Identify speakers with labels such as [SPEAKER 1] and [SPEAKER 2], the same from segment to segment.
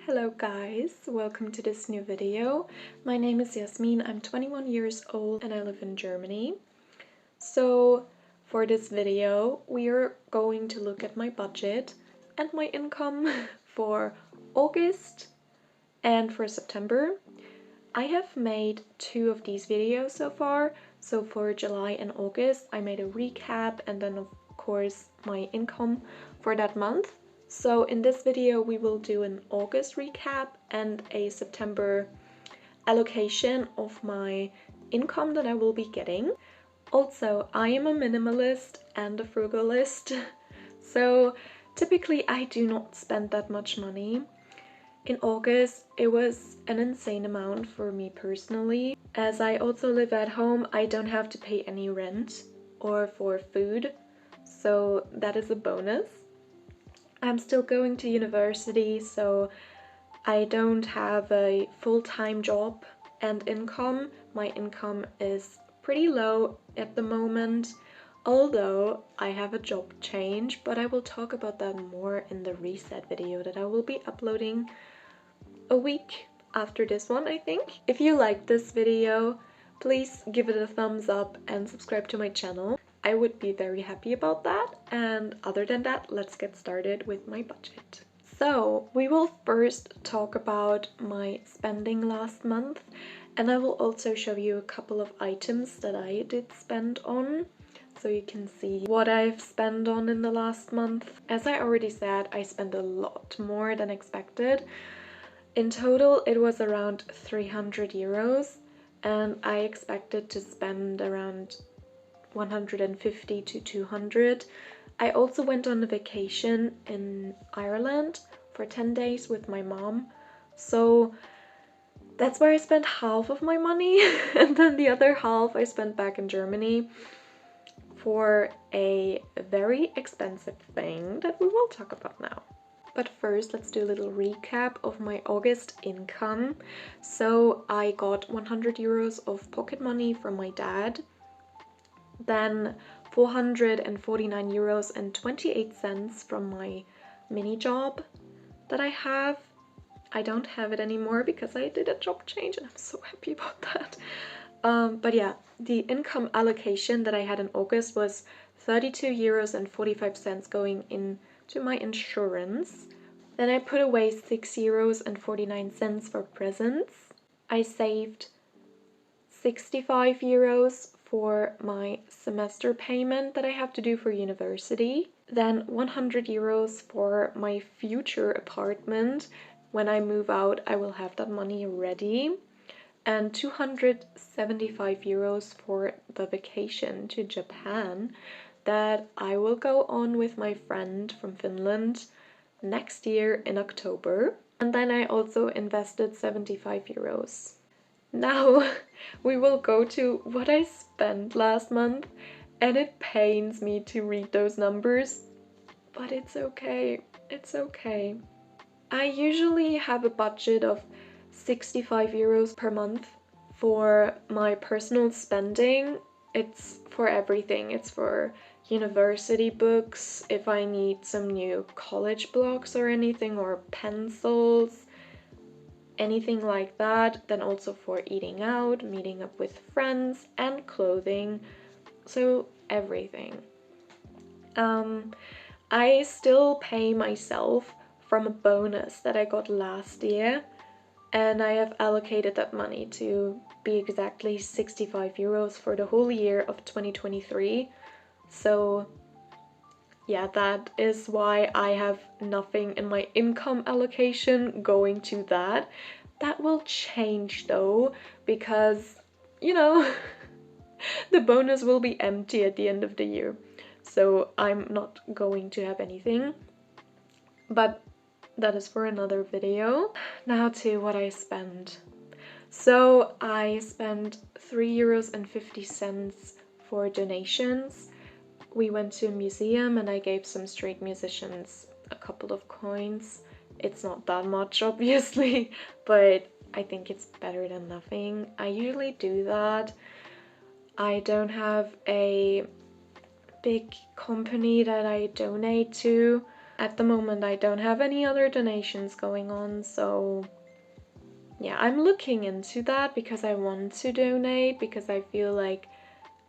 [SPEAKER 1] Hello guys, welcome to this new video. My name is Yasmin, I'm 21 years old and I live in Germany. So for this video we are going to look at my budget and my income for August and for September. I have made two of these videos so far. So for July and August I made a recap and then of course my income for that month. So in this video we will do an August recap and a September allocation of my income that I will be getting. Also, I am a minimalist and a frugalist, so typically I do not spend that much money. In August it was an insane amount for me personally. As I also live at home, I don't have to pay any rent or for food, so that is a bonus. I'm still going to university, so I don't have a full-time job and income. My income is pretty low at the moment, although I have a job change, but I will talk about that more in the reset video that I will be uploading a week after this one, I think. If you like this video, please give it a thumbs up and subscribe to my channel. I would be very happy about that. And other than that, let's get started with my budget. So we will first talk about my spending last month, and I will also show you a couple of items that I did spend on, so you can see what I've spent on in the last month. As I already said, I spent a lot more than expected. In total, it was around 300 euros, and I expected to spend around 150 to 200. I also went on a vacation in Ireland for 10 days with my mom, so that's where I spent half of my money and then the other half I spent back in Germany for a very expensive thing that we will talk about now. But first, let's do a little recap of my August income. So I got 100 euros of pocket money from my dad, then 449 euros and 28 cents from my mini job that I have. I don't have it anymore because I did a job change and I'm so happy about that. But yeah, the income allocation that I had in August was 32 euros and 45 cents going into my insurance. Then I put away 6 euros and 49 cents for presents. I saved 65 euros for my semester payment that I have to do for university. Then 100 euros for my future apartment. When I move out, I will have that money ready. And 275 euros for the vacation to Japan that I will go on with my friend from Finland next year in October. And then I also invested 75 euros. Now we will go to what I spent last month, and it pains me to read those numbers, but it's okay, it's okay. I usually have a budget of 65 euros per month for my personal spending. It's for everything. It's for university books, if I need some new college blocks or anything, or pencils, anything like that. Then also for eating out, meeting up with friends, and clothing. So everything. I still pay myself from a bonus that I got last year, and I have allocated that money to be exactly 65 euros for the whole year of 2023. So yeah, that is why I have nothing in my income allocation going to that. That will change though, because, you know, the bonus will be empty at the end of the year. So I'm not going to have anything. But that is for another video. Now to what I spend. So I spent 3.50 euros for donations. We went to a museum and I gave some street musicians a couple of coins. It's not that much, obviously, but I think it's better than nothing. I usually do that. I don't have a big company that I donate to, At the moment I don't have any other donations going on, so yeah, I'm looking into that because I want to donate, because I feel like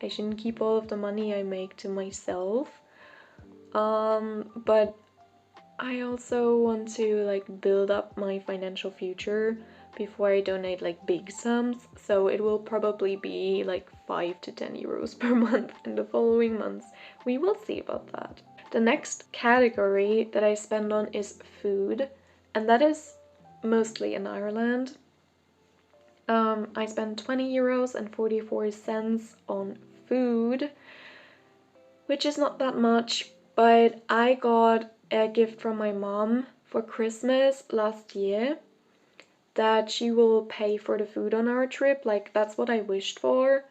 [SPEAKER 1] I shouldn't keep all of the money I make to myself. But I also want to like build up my financial future before I donate like big sums, so it will probably be like 5 to 10 euros per month in the following months. We will see about that. The next category that I spend on is food, and that is mostly in Ireland. I spent 20 euros and 44 cents on food, which is not that much, but I got a gift from my mom for Christmas last year that she will pay for the food on our trip. Like, that's what I wished for,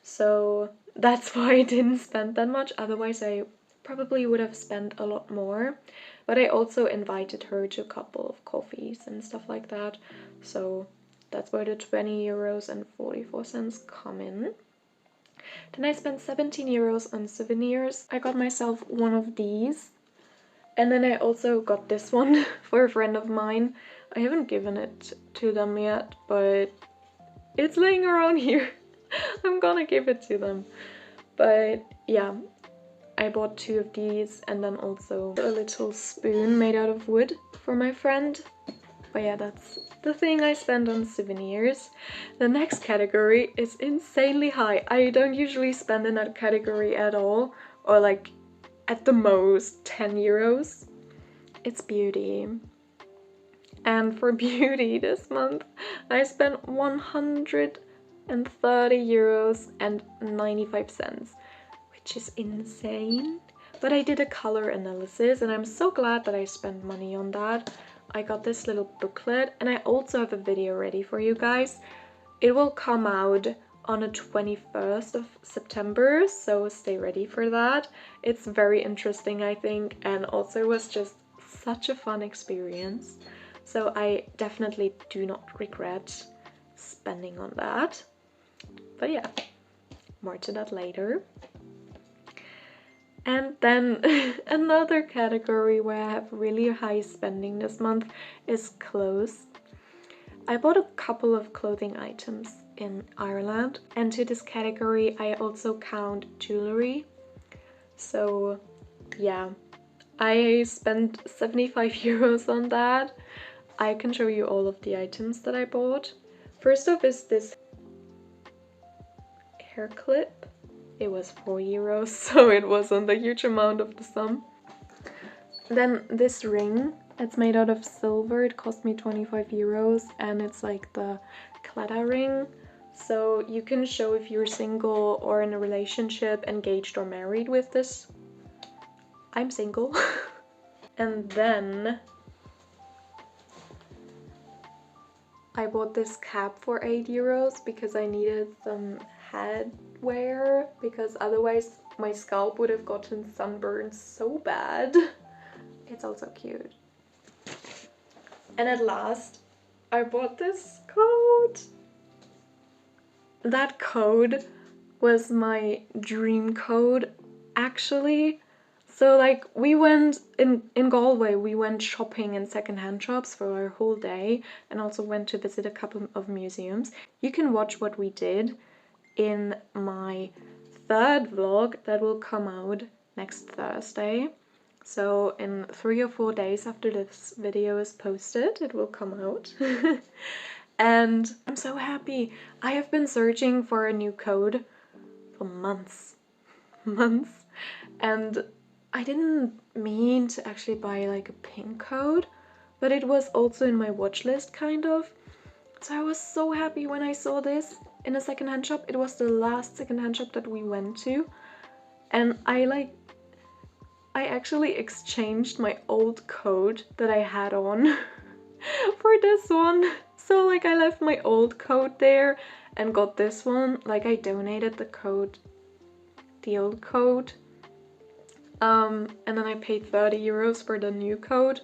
[SPEAKER 1] so that's why I didn't spend that much. Otherwise I probably would have spent a lot more, but I also invited her to a couple of coffees and stuff like that, so that's where the 20 euros and 44 cents come in. Then I spent 17 euros on souvenirs. I got myself one of these, and then I also got this one for a friend of mine. I haven't given it to them yet, but it's laying around here. I'm gonna give it to them. But yeah, I bought 2 of these, and then also a little spoon made out of wood for my friend. But yeah, that's the thing I spend on souvenirs. The next category is insanely high. I don't usually spend in that category at all, or like at the most 10 euros. It's beauty. And for beauty this month, I spent 130 euros and 95 cents, which is insane. But I did a color analysis, and I'm so glad that I spent money on that. I got this little booklet, and I also have a video ready for you guys. It will come out on the 21st of September, so stay ready for that. It's very interesting, I think, and also it was just such a fun experience. So I definitely do not regret spending on that. But yeah, more to that later. And then another category where I have really high spending this month is clothes. I bought a couple of clothing items in Ireland, and to this category I also count jewelry. So yeah, I spent 75 euros on that. I can show you all of the items that I bought. First off is this hair clip. It was 4 euros, so it wasn't a huge amount of the sum. Then this ring, it's made out of silver. It cost me 25 euros, and it's like the Cleta ring. So you can show if you're single or in a relationship, engaged or married with this. I'm single. And then I bought this cap for 8 euros because I needed some headwear, because otherwise my scalp would have gotten sunburned so bad. It's also cute. And at last, I bought this coat. That coat was my dream coat, actually. So like, we went in Galway, we went shopping in secondhand shops for our whole day, and also went to visit a couple of museums. You can watch what we did in my 3rd vlog that will come out next Thursday. So in 3 or 4 days after this video is posted, it will come out. And I'm so happy. I have been searching for a new coat for months. And I didn't mean to actually buy like a pink coat, but it was also in my watch list, kind of. So I was so happy when I saw this in a secondhand shop. It was the last secondhand shop that we went to, and I actually exchanged my old coat that I had on for this one. So like, I left my old coat there and got this one. Like, I donated the coat, the old coat, and then I paid 30 euros for the new coat.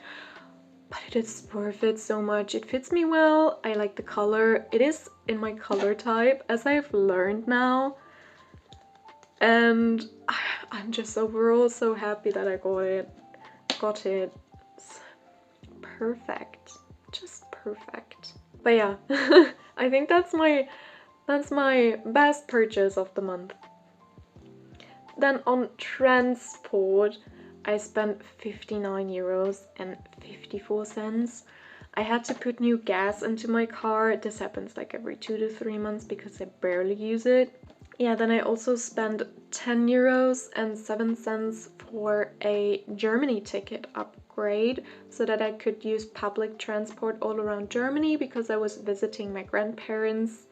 [SPEAKER 1] But it is worth it so much. It fits me well. I like the color. It is in my color type, as I've learned now. And I'm just overall so happy that I got it. got it. It's perfect. Just perfect. But yeah, I think that's my best purchase of the month. Then on transport, I spent 59 euros and 54 cents. I had to put new gas into my car. This happens like every 2 to 3 months because I barely use it. Yeah, then I also spent 10 euros and 7 cents for a Germany ticket upgrade so that I could use public transport all around Germany because I was visiting my grandparents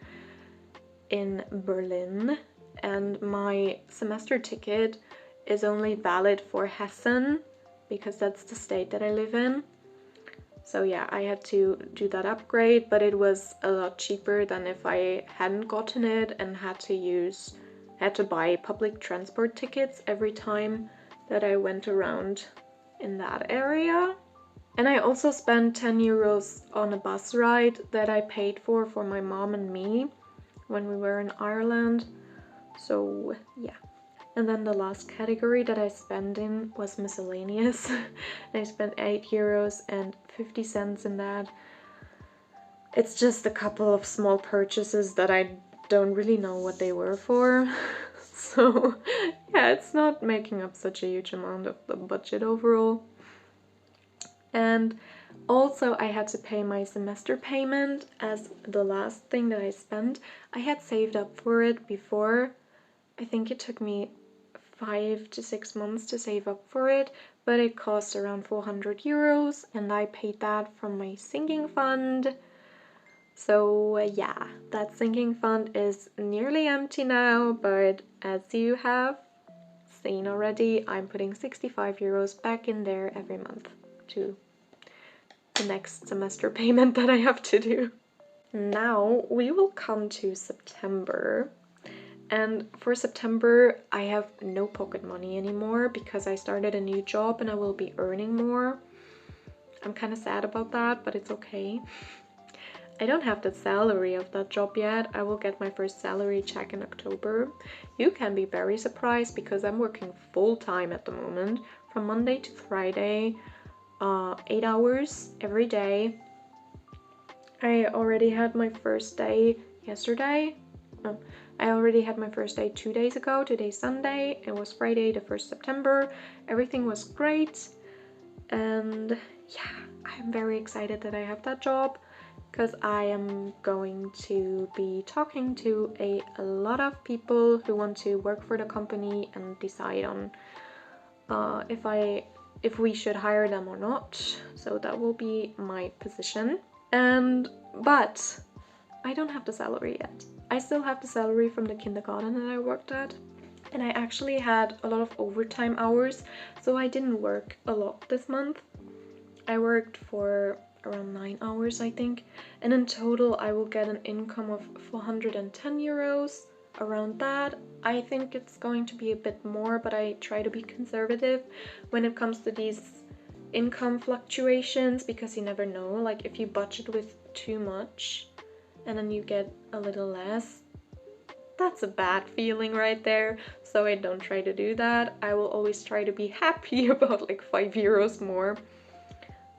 [SPEAKER 1] in Berlin, and my semester ticket is only valid for Hessen because that's the state that I live in. So yeah, I had to do that upgrade, but it was a lot cheaper than if I hadn't gotten it and had to buy public transport tickets every time that I went around in that area. And I also spent 10 euros on a bus ride that I paid for my mom and me when we were in Ireland. So yeah. And then the last category that I spent in was miscellaneous. I spent 8 euros and 50 cents in that. It's just a couple of small purchases that I don't really know what they were for. So yeah, it's not making up such a huge amount of the budget overall. And also I had to pay my semester payment as the last thing that I spent. I had saved up for it before. I think it took me 5 to 6 months to save up for it, but it cost around 400 euros and I paid that from my sinking fund. So yeah, that sinking fund is nearly empty now, but as you have seen already, I'm putting 65 euros back in there every month to the next semester payment that I have to do. Now we will come to September. And for September, I have no pocket money anymore because I started a new job and I will be earning more. I'm kind of sad about that, but it's okay. I don't have the salary of that job yet. I will get my first salary check in October. You can be very surprised because I'm working full-time at the moment, from Monday to Friday, 8 hours every day. I already had my first day yesterday. I already had my first day 2 days ago. Today's Sunday. It was Friday, the 1st September. Everything was great. And yeah, I'm very excited that I have that job because I am going to be talking to a lot of people who want to work for the company and decide on if we should hire them or not. So that will be my position. But I don't have the salary yet. I still have the salary from the kindergarten that I worked at, and I actually had a lot of overtime hours, so I didn't work a lot this month. I worked for around 9 hours, I think, and in total I will get an income of 410 euros, around that. I think it's going to be a bit more, but I try to be conservative when it comes to these income fluctuations because you never know, like if you budget with too much and then you get a little less, that's a bad feeling right there. So I don't try to do that. I will always try to be happy about like 5 euros more.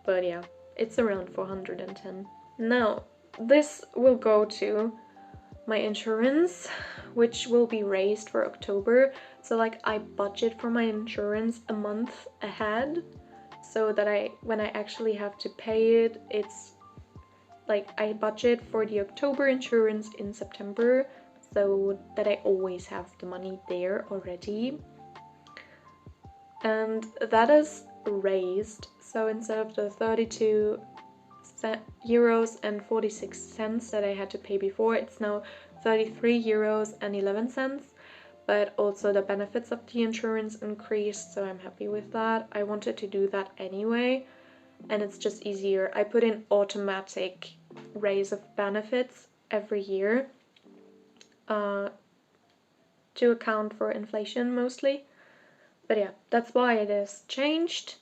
[SPEAKER 1] But yeah, it's around 410. Now, this will go to my insurance, which will be raised for October. So like I budget for my insurance a month ahead so that when I actually have to pay it, it's like I budget for the October insurance in September so that I always have the money there already. And that is raised. So instead of the 32 euros and 46 cents that I had to pay before, it's now 33 euros and 11 cents. But also the benefits of the insurance increased, so I'm happy with that. I wanted to do that anyway, and it's just easier. I put in automatic raise of benefits every year to account for inflation mostly. But yeah, that's why it is changed.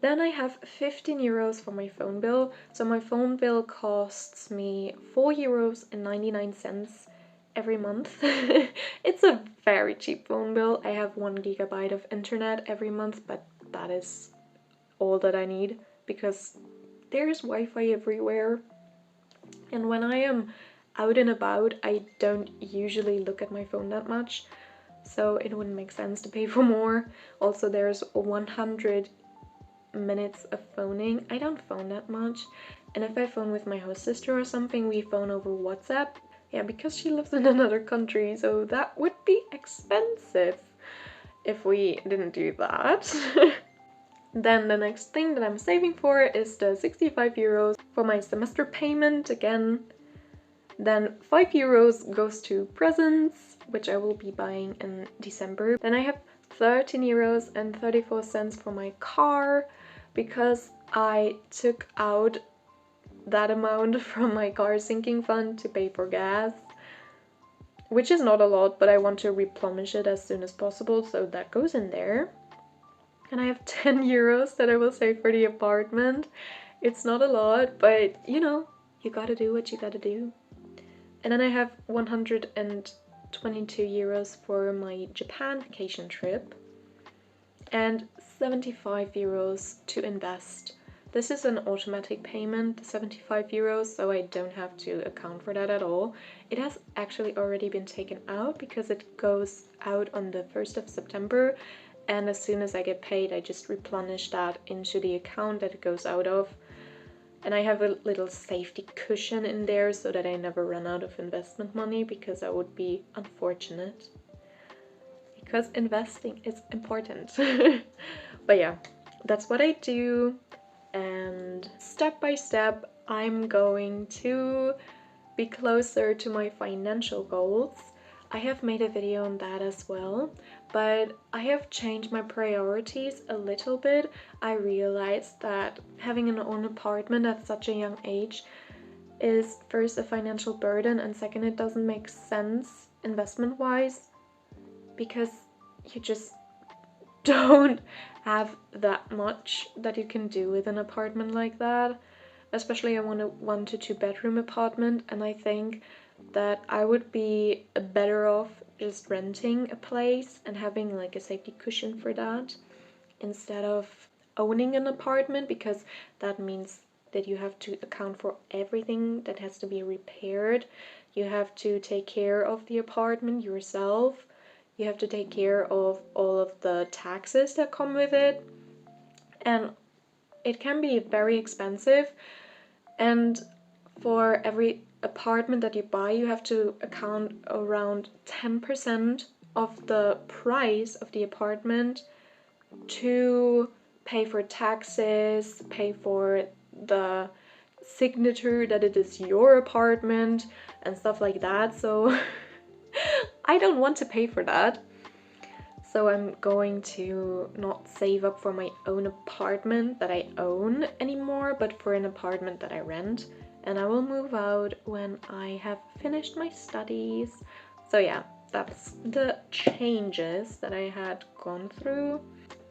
[SPEAKER 1] Then I have 15 euros for my phone bill. So my phone bill costs me 4.99 euros every month. It's a very cheap phone bill. I have 1 gigabyte of internet every month, but that is all that I need because there's Wi-Fi everywhere. And when I am out and about, I don't usually look at my phone that much, so it wouldn't make sense to pay for more. Also, there's 100 minutes of phoning. I don't phone that much, and if I phone with my host sister or something, we phone over WhatsApp. Yeah, because she lives in another country, so that would be expensive if we didn't do that. Then the next thing that I'm saving for is the 65 euros for my semester payment again. Then 5 euros goes to presents, which I will be buying in December. Then I have 13 euros and 34 cents for my car because I took out that amount from my car sinking fund to pay for gas, which is not a lot, but I want to replenish it as soon as possible, so that goes in there. And I have 10 euros that I will save for the apartment. It's not a lot, but you know, you gotta do what you gotta do. And then I have 122 euros for my Japan vacation trip and 75 euros to invest. This is an automatic payment, 75 euros, so I don't have to account for that at all. It has actually already been taken out because it goes out on the 1st of September, and as soon as I get paid, I just replenish that into the account that it goes out of. And I have a little safety cushion in there so that I never run out of investment money, because that would be unfortunate. Because investing is important. But yeah, that's what I do. And step by step, I'm going to be closer to my financial goals. I have made a video on that as well, but I have changed my priorities a little bit. I realized that having an own apartment at such a young age is first a financial burden, and second, it doesn't make sense investment-wise because you just don't have that much that you can do with an apartment like that. Especially I want a 1 to 2 bedroom apartment, and I think that I would be better off just renting a place and having like a safety cushion for that instead of owning an apartment, because that means that you have to account for everything that has to be repaired. You have to take care of the apartment yourself. You have to take care of all of the taxes that come with it, and it can be very expensive. And for every apartment that you buy, you have to account around 10% of the price of the apartment to pay for taxes, pay for the signature that it is your apartment and stuff like that. So I don't want to pay for that. So I'm going to not save up for my own apartment that I own anymore, but for an apartment that I rent. And I will move out when I have finished my studies. So yeah, that's the changes that I had gone through.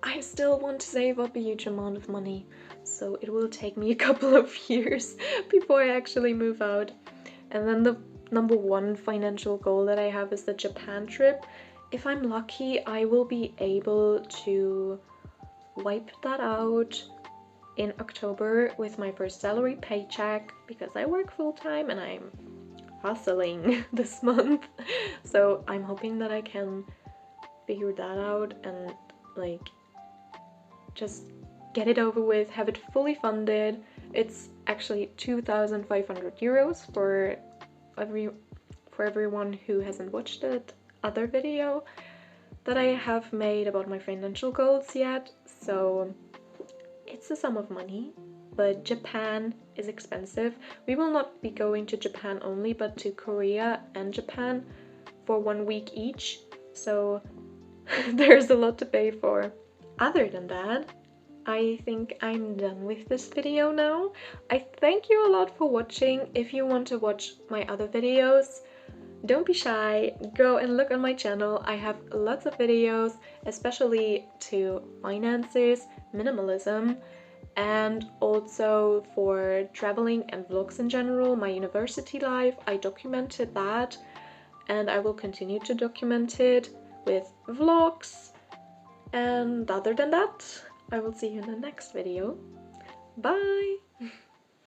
[SPEAKER 1] I still want to save up a huge amount of money, so it will take me a couple of years before I actually move out. And then the number one financial goal that I have is the Japan trip. If I'm lucky, I will be able to wipe that out in October with my first salary paycheck, because I work full-time and I'm hustling this month. So I'm hoping that I can figure that out and like just get it over with, have it fully funded. It's actually 2,500 euros for everyone who hasn't watched it other video that I have made about my financial goals yet. So it's a sum of money, but Japan is expensive. We will not be going to Japan only, but to Korea and Japan for 1 week each. So there's a lot to pay for. Other than that, I think I'm done with this video now. I thank you a lot for watching. If you want to watch my other videos, don't be shy, go and look on my channel. I have lots of videos, especially to finances, minimalism, and also for traveling and vlogs in general, my university life. I documented that, and I will continue to document it with vlogs. And other than that, I will see you in the next video. Bye!